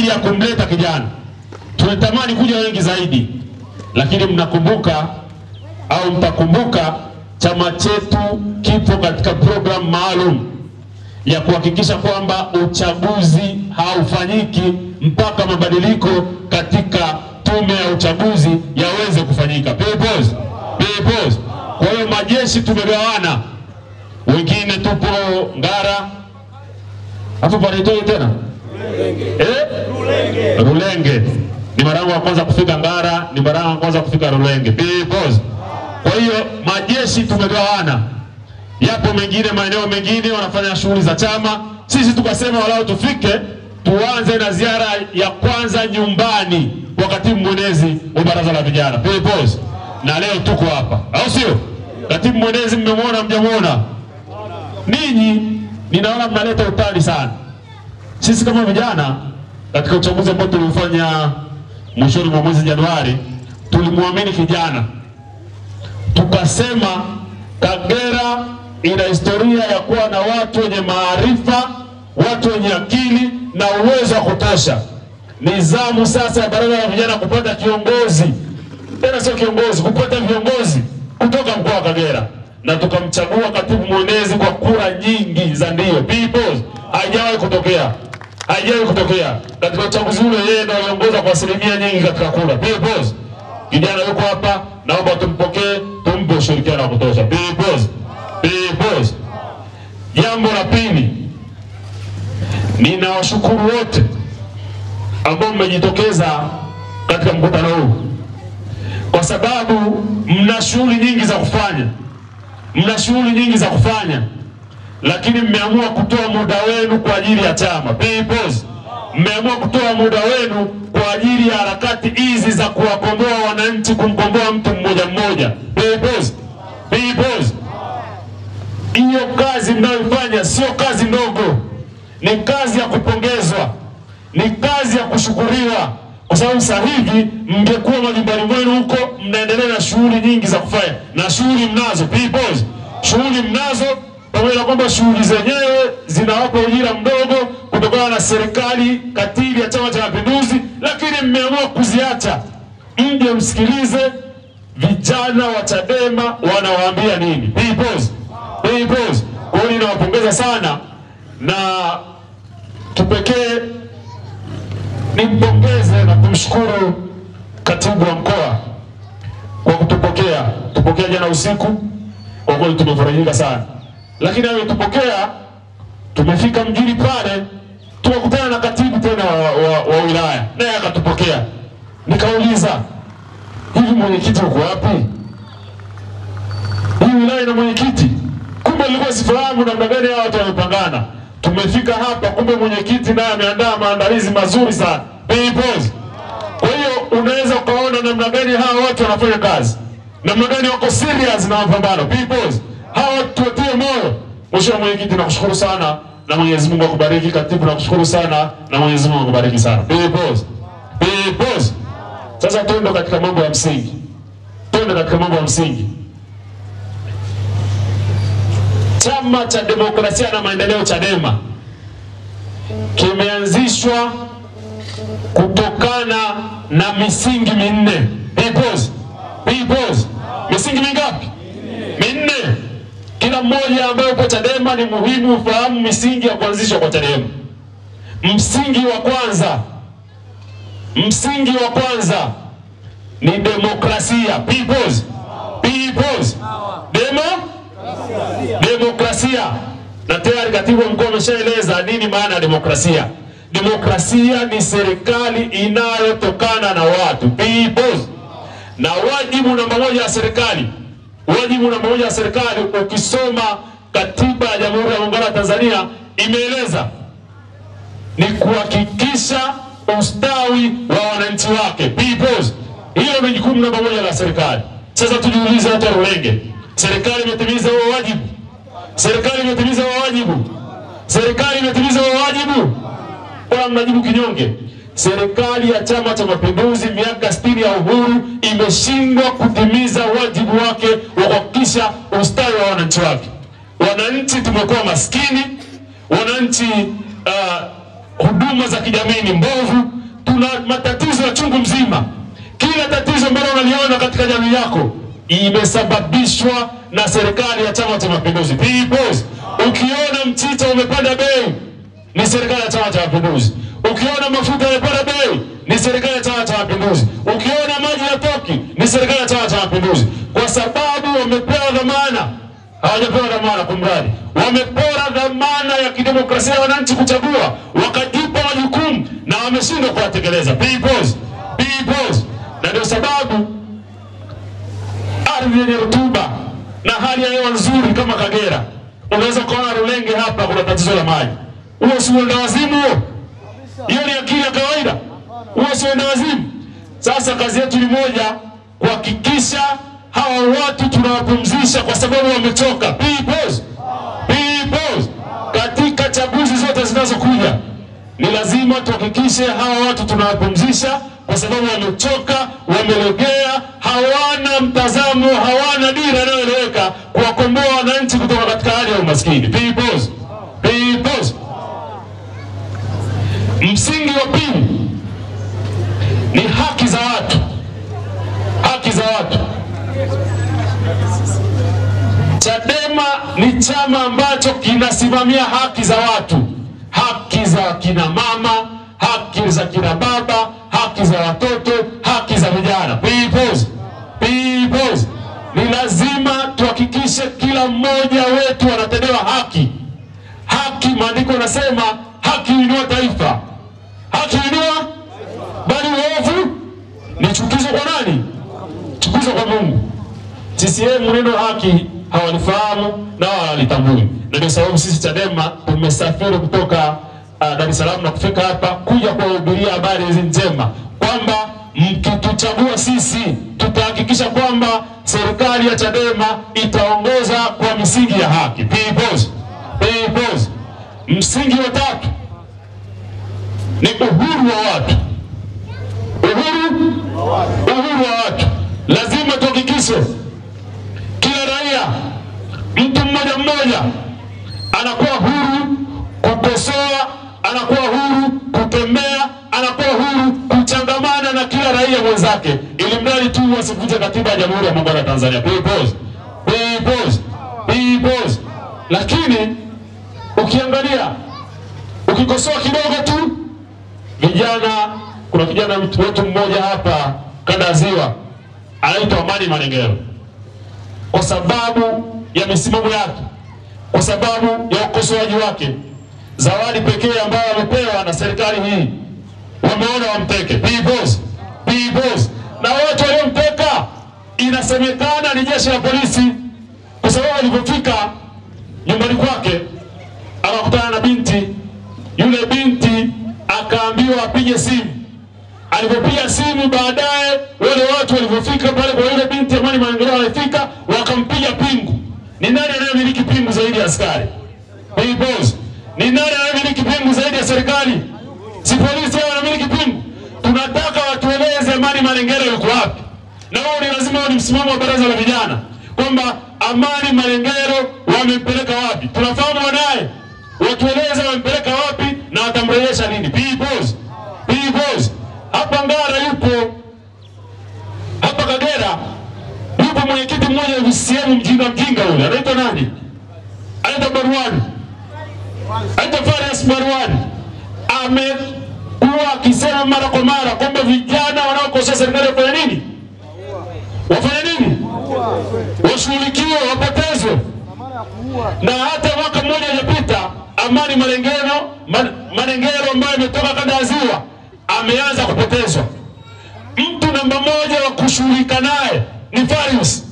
ya kumleta kijana. Tunatamani kuja wengi zaidi. Lakini mnakumbuka au mtakumbuka chama chetu kipo katika program maalum ya kuhakikisha kwamba uchaguzi haufanyiki mpaka mabadiliko katika tume ya uchaguzi yaweze kufanyika. Pause. Kwa hiyo majeshi tumegawana. Wengine tupo Ngara. Hapo panaitwa tena? Rulenge. Ni mara yangu ya kwanza kufika Ngara, ni mara yangu ya kwanza kufika Rulenge. Pause. Kwa hiyo majeshi tumegawana. Yapo mengine maeneo mengine wanafanya shughuli za chama. Sisi tukasema walau tufike tuanze na ziara ya kwanza nyumbani kwa katibu mwenezi wa baraza la vijana. Pause. Na leo tuko hapa. Au sio? Katibu mwenezi mmemwona mjamuona? Ninyi ninaona mnaleta utani sana. Sisi kama vijana katika uchaguzi ambao tulifanya mwishoni mwa mwezi Januari tulimwamini kijana. Tukasema Kagera ina historia ya kuwa na watu wenye maarifa, watu wenye akili na uwezo wa kutosha. Nizamu sasa ya baraza la vijana kupata kiongozi. Tena sio kiongozi, kupata viongozi kutoka mkoa wa Kagera. Na tukamchagua katibu mwenezi kwa kura nyingi za ndio. People, haijawahi kutokea. Katika uchaguzi ule yeye ndiye aliongoza kwa asilimia nyingi katika kura. People, kijana yuko hapa, naomba tumpokee, tumpe ushirikiano wa kutosha. People. Jambo la pili, ninawashukuru wote ambao mmejitokeza katika mkutano huu, kwa sababu mna shughuli nyingi za kufanya, lakini mmeamua kutoa muda wenu kwa ajili ya chama. Mmeamua kutoa muda wenu kwa ajili ya harakati hizi za kuwakomboa wananchi, kumkomboa mtu mmoja mmoja. Hiyo kazi mnayoifanya sio kazi ndogo, ni kazi ya kupongezwa, ni kazi ya kushukuriwa, kwa sababu sasa hivi mngekuwa majumbani mwenu huko mnaendelea na shughuli nyingi za kufanya, na shughuli mnazo. Shughuli mnazo, pamoja na kwamba shughuli zenyewe zinawapa ujira mdogo kutokana na serikali katili ya Chama cha Mapinduzi, lakini mmeamua kuziacha mje msikilize vijana wa Chadema wanawaambia nini. People. Kwa hiyo ninawapongeza sana, na kipekee nimpongeze na kumshukuru katibu wa mkoa kwa kutupokea jana usiku. Kwa kweli tumefurahia sana. Lakini alipotupokea tumefika mjini pale, tukakutana na katibu tena wa wilaya, naye akatupokea. Nikauliza, hivi mwenyekiti uko wapi? Hii wilaya ina mwenyekiti? Kumbe nilikuwa sifahamu namna gani hao watu wamepangana. Tumefika hapa, kumbe mwenyekiti naye ameandaa maandalizi mazuri sana. Kwa hiyo unaweza kuona namna gani hao watu wanafanya kazi, namna gani wako serious na mapambano. Hao watu watie moyo. Mheshimiwa mwenyekiti, nakushukuru sana na Mwenyezi Mungu akubariki. Katibu, nakushukuru sana na Mwenyezi Mungu akubariki sana. Sasa tuende katika mambo ya msingi. Chama cha Demokrasia na Maendeleo, Chadema, kimeanzishwa kutokana na misingi minne. Misingi mingapi? Minne. Kila mmoja ambaye upo Chadema ni muhimu ufahamu misingi ya kuanzishwa kwa Chadema. Msingi wa kwanza ni demokrasia. Demokrasia. Na tayari katibu mkuu ameshaeleza nini maana ya demokrasia. Demokrasia ni serikali inayotokana na watu. Na wajibu namba moja ya serikali, ukisoma katiba ya Jamhuri ya Muungano wa Tanzania imeeleza, ni kuhakikisha ustawi wa wananchi wake. Hilo ni jukumu namba moja la serikali. Sasa tujiulize hata Rulenge, serikali imetimiza huo wajibu? Kwa mnajibu kinyonge. Serikali ya Chama cha Mapinduzi miaka 60 ya uhuru imeshindwa kutimiza wajibu wake wa kuhakikisha ustawi wa wananchi wake. Wananchi tumekuwa maskini, wananchi huduma za kijamii ni mbovu, tuna matatizo ya chungu mzima. Kila tatizo ambalo unaliona katika jamii yako imesababishwa na serikali ya Chama cha Mapinduzi. Peoples, ukiona mchicha umepanda bei, ni serikali ya Chama cha Mapinduzi. Ukiona mafuta yamepanda bei, ni serikali ya Chama cha Mapinduzi. Ukiona maji yatoki, ni serikali ya Chama cha Mapinduzi. Kwa sababu wamepewa dhamana, hawajapewa dhamana kumradi, wamepora dhamana ya kidemokrasia ya wananchi kuchagua, wakajipa majukumu na wameshindwa kuyatekeleza. Peoples, na ndio sababu ardhi yenye rutuba na hali ya hewa nzuri kama Kagera, unaweza kuona Rulenge hapa kuna tatizo la maji. Huo si uenda wazimu huo? Hiyo ni akili ya kawaida? Huo si uenda wazimu? Sasa kazi yetu ni moja, kuhakikisha hawa watu tunawapumzisha kwa sababu wamechoka. Peoples, katika chaguzi zote zinazokuja ni lazima tuhakikishe hawa watu tunawapumzisha kwa sababu wamechoka, wamelegea, hawana mtazamo, hawana dira inayoeleweka kuwakomboa wananchi kutoka katika hali ya umaskini. Peoples. Msingi wa pili ni haki za watu. Chadema ni chama ambacho kinasimamia haki za watu, haki za kina mama, haki za kina baba, haki za watoto, haki za vijana. Peoples, ni lazima tuhakikishe kila mmoja wetu anatendewa haki. Maandiko yanasema haki huinua taifa. Haki huinua, bali uovu ni chukizo kwa nani? Chukizo kwa Mungu. CCM neno haki hawalifahamu na hawalitambui. Na ndio sababu sisi Chadema tumesafiri kutoka Dar es Salaam na kufika hapa kuja kuwahubiria habari hizi njema kwamba mkituchagua sisi tutahakikisha kwamba serikali ya Chadema itaongoza kwa misingi ya haki. Peoples. Msingi wa tatu ni uhuru wa watu. Uhuru wa watu. Lazima tuhakikishe kila raia, mtu mmoja anakuwa huru kukosoa, anakuwa huru kutembea, anakuwa huru kuchangamana na kila raia mwenzake, ili mradi tu wasivunje katiba ya Jamhuri ya Muungano wa Tanzania. Peoples. Lakini ukiangalia, ukikosoa kidogo tu, kuna kijana wetu mmoja hapa kanda ya Ziwa anaitwa Amani Malengero, kwa sababu ya misimamo yake, kwa sababu ya ukosoaji wake, zawadi pekee ambayo amepewa na serikali hii wameona wamteke. Peoples. Na watu waliomteka inasemekana ni jeshi la polisi, kwa sababu alipofika nyumbani kwake akakutana na binti. Yule binti akaambiwa apige simu. Alipopiga simu, baadaye wale watu walipofika pale kwa yule binti Amani Malengero walifika wakampiga pingu. Ni nani anayemiliki pingu zaidi ya askari? Peoples. Ni nani anayemiliki pingu zaidi ya serikali? Si polisi hao wanamiliki pingu? Tunataka watueleze Amani Malengero yuko wapi. Na wao ni lazima ni msimamo wa baraza la vijana kwamba Amani Malengero wamempeleka wapi? Tunafahamu wanaye. Watueleze wamempeleka wapi na watamrejesha nini? Peoples. Hapa Ngara yupo, hapa Kagera yupo mwenyekiti mmoja wa CCM mjinga yule. Anaitwa nani? Anaitwa Barwani. Anaitwa Farias Barwani. Amekuwa akisema mara kwa mara kwamba vijana wanaokosa serikali wafanya nini? Washughulikiwe, wapotezwe. Na hata mwaka mmoja hujapita, Amani Malengero ambaye ametoka kanda ya Ziwa ameanza kupotezwa. Mtu namba moja wa kushughulika naye ni Farius.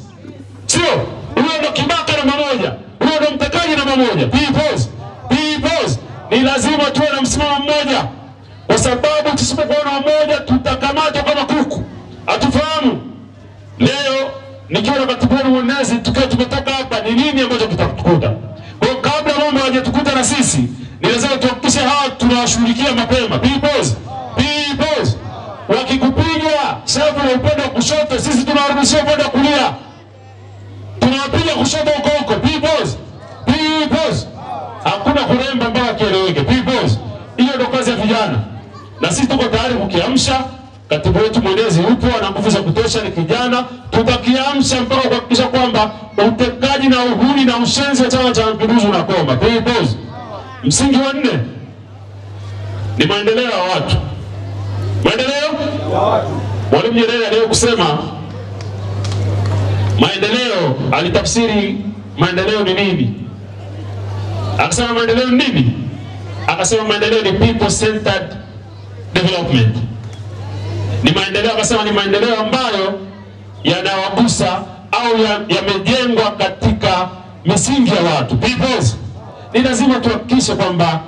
Sio? Huyo ndo kibaka namba moja. Huyo ndo mtekaji namba moja. Peoples. Ni lazima tuwe na msimamo mmoja, kwa sababu tusipokuwa na mmoja tutakamatwa kama kuku. Hatufahamu. Leo nikiwa na katibu mwenezi tukiwa tumetoka hapa, ni nini ambacho kitatukuta? Kwa kabla mambo hayajatukuta na sisi, ni lazima tuhakikishe hawa tunawashughulikia mapema. Peoples. Wakikupiga shavu na upande wa kushoto, sisi tunawarudishia upande wa kulia. Tunawapiga kushoto huko. Peoples. Hakuna kuremba mpaka kieleweke. Peoples. Hiyo ndo kazi ya vijana. Na sisi tuko tayari kukiamsha. Katibu wetu mwenezi yupo, ana nguvu za kutosha, ni kijana. Tutakiamsha mpaka kuhakikisha kwamba utekaji na uhuni na ushenzi wa Chama cha Mapinduzi unakoma. Pause. Msingi wa 4 ni maendeleo ya watu. Maendeleo ya watu. Mwalimu Nyerere leo kusema maendeleo, alitafsiri maendeleo ni nini? Akasema maendeleo ni nini? Akasema maendeleo ni people centered development. Ni maendeleo, akasema ni maendeleo ambayo yanawagusa au yamejengwa katika misingi ya watu. People, ni lazima tuhakikishe kwamba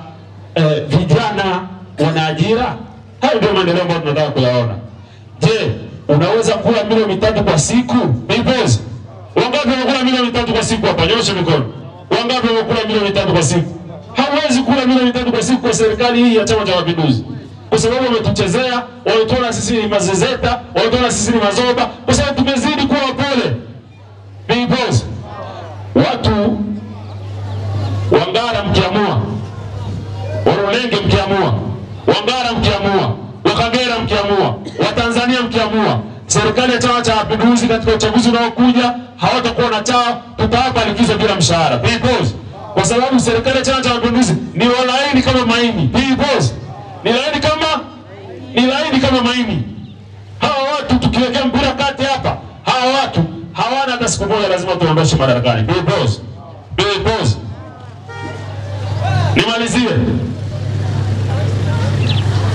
vijana wana ajira. Hayo ndio maendeleo ambayo tunataka kuyaona. Je, unaweza kula milo 3 kwa siku? People, wangapi wanakula milo 3 kwa siku hapa? Nyosha mikono. Wangapi wanakula milo 3 kwa siku? Hawezi kula milo 3 kwa siku kwa serikali hii ya Chama cha Mapinduzi. Kwa sababu wametuchezea, walituona sisi ni mazezeta, walituona sisi ni mazoba, kwa sababu tumezidi kuwa wapole. People, watu Wangara mkiamua, Warulenge mkiamua, Wangara mkiamua, Wakagera mkiamua, Watanzania mkiamua, serikali ya Chama cha Mapinduzi katika uchaguzi unaokuja hawatakuwa na chao, tutawapa likizo bila mshahara. People, kwa sababu serikali ya Chama cha Mapinduzi ni walaini kama maini. People, ni laini kama maini. Hawa watu tukiwekea mpira kati hapa, hawa watu hawana hata siku moja, lazima tuondoshe madarakani. People,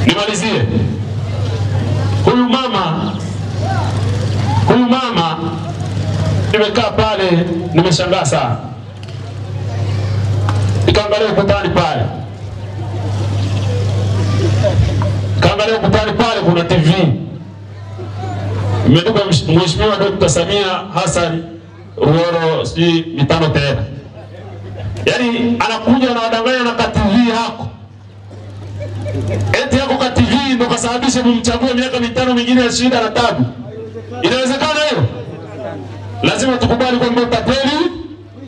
nimalizie. Huyu mama nimekaa pale, nimeshangaa sana. Nikaangalia ukutani pale. Kuna TV. Imeandikwa Mheshimiwa Dr. Samia Hassan Ruhoro si mitano tena. Yaani anakuja na wadanganya na TV yako. Eti yako TV ndio kasababisha mumchague miaka 5 mingine ya shida na tabu. Inawezekana hiyo? Lazima tukubali kwamba utapeli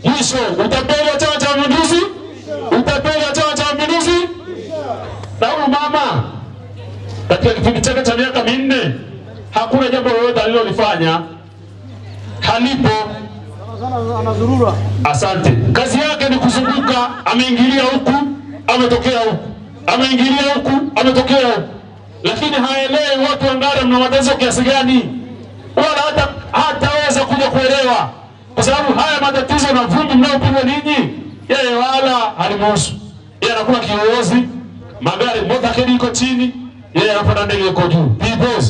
mwisho. Utapeli wa Chama cha Mapinduzi. Na huyu mama katika kipindi chake cha miaka 4 hakuna jambo lolote alilolifanya. Halipo. Anazurura. Asante. Kazi yake ni kuzunguka, ameingilia huku, ametokea huku. Ameingilia huku, ametokea huku. Lakini haelewi watu Wangara mna matatizo kiasi gani. Wala hataweza kuja kuelewa. Kwa sababu haya matatizo na vumbi mnaopigwa ninyi, yeye wala halimuhusu. Yeye anakula kiyoyozi, magari motakedi iko chini, yeye anapanda ndege iko juu. People,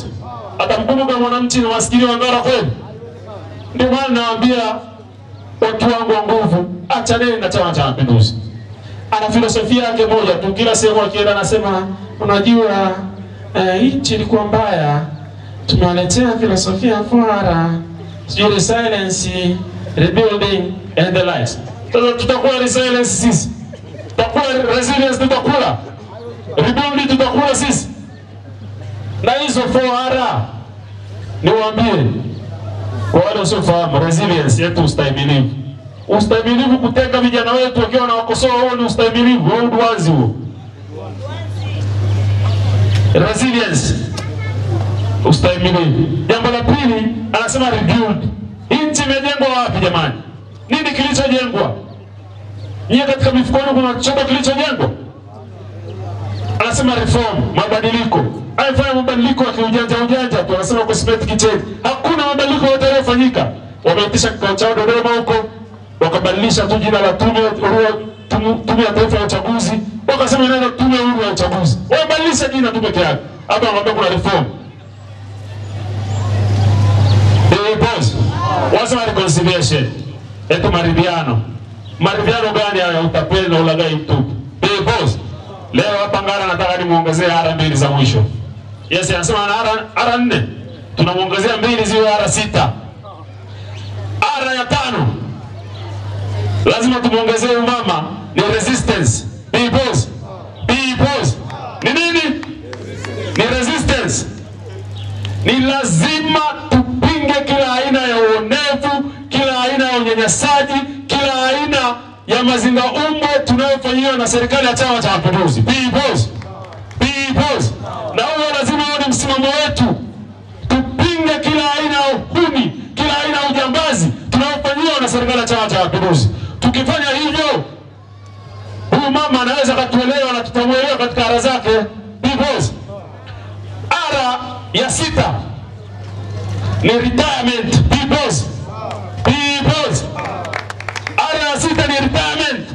hata mkumbuka mwananchi na maskini Wangara kweli. Ndio maana nawaambia watu wangu wa nguvu, achaneni na Chama cha Mapinduzi. Ana filosofia yake moja tu, kila sehemu akienda anasema unajua nchi ilikuwa mbaya, tumewaletea filosofia fuara, sijui resilience, rebuilding and the likes. Sasa tutakuwa resilience sisi, tutakuwa resilience, tutakula rebuilding, tutakula sisi. Na hizo fuara niwaambie kwa wale usiofahamu, resilience yetu ustahimilivu. Ustahimilivu kutenga vijana wetu wakiwa na wakosoa, huo ni ustahimilivu, huo uduazi huo. Resilience, ustahimilivu. Jambo la pili, anasema rebuild. Nchi imejengwa wapi jamani? Nini kilichojengwa? Nyie katika mifukoni kuna chombo kilichojengwa? Anasema reform, mabadiliko. Haifanya mabadiliko ya kiujanja tu, anasema cosmetic change. Hakuna mabadiliko yote yaliyofanyika. Wameitisha kikao chao Dodoma huko, wakabadilisha tu jina la tume ya taifa ya uchaguzi, wakasema inaenda tume huru ya uchaguzi. Wamebadilisha jina tu peke yake. Hapa wanataka kuna reform. Pause. Wasema reconciliation. Eto maridhiano. Maridhiano gani ya utapeli na ulaghai mtupu? Pause. Leo hapa Ngara nataka nimuongezee ara 2 za mwisho. Yes, anasema ara 4. Tunamuongezea 2 ziwe ara 6. Ara ya 5. Lazima tumuongezee umama ni resistance. Pause. Ni nini? Ni resistance. Ni lazima tupinge kila aina ya uonevu, kila aina ya unyanyasaji, kila aina ya mazinga umbo tunayofanyiwa na serikali ya Chama cha Mapinduzi. Pause. msimamo wetu. Tupinge kila aina ya uhuni, kila aina ya ujambazi tunaofanyiwa na serikali ya Chama cha Mapinduzi. Tukifanya hivyo, huyu mama anaweza katuelewa na tutamuelewa katika ara zake. Because ara ya 6 ni retirement. Because ara ya 6 ni retirement.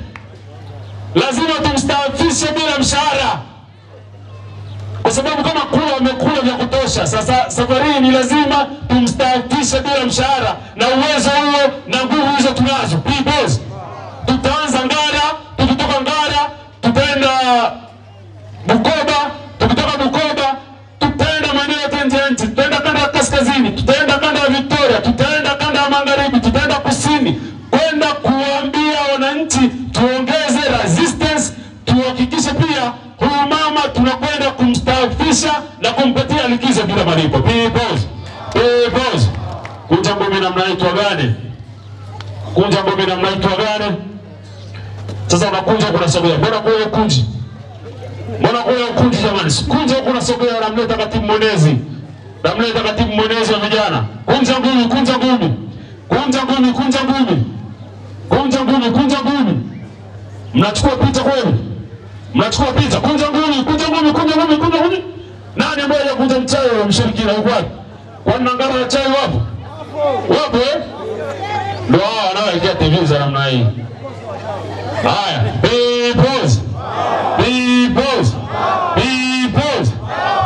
Lazima tumstaafishe bila mshahara, kwa sababu kama kula wamekula vya kutosha. Sasa safari ni lazima tumstaafishe bila mshahara, na uwezo huo na nguvu hizo tunazo. Because tutaanza Ngara, tukitoka Ngara tutaenda Bukoba, tukitoka Bukoba tutaenda maeneo ya nje, tutaenda kanda ya kaskazini, tutaenda kanda ya Victoria, tutaenda kanda ya magharibi, tutaenda kusini, kwenda kuambia wananchi tuongeze resistance, tuhakikishe pia huyu mama tunakwenda kumstaafisha na kumpatia likizo bila malipo. Because kunja ngome na mnaitwa gani? Kunja ngome na mnaitwa gani? Sasa unakunja kuna sogea. Mbona kule kunji? Mbona kule kunji jamani? Kunja kuna sogea, namleta katibu mwenezi. Namleta katibu mwenezi wa vijana. Kunja ngumi, kunja ngumi. Kunja ngumi, kunja ngumi. Kunja ngumi, kunja ngumi. Mnachukua picha kweli? Mnachukua picha. Kunja ngumi, kunja ngumi, kunja ngumi, kunja ngumi. Nani ambaye kunja mchai wa mshirikina yuko wapi? Kwa Ngara na chai wapo? Wapo eh? Ndio hao wanaoelekea TV za namna hii. Haya, pause.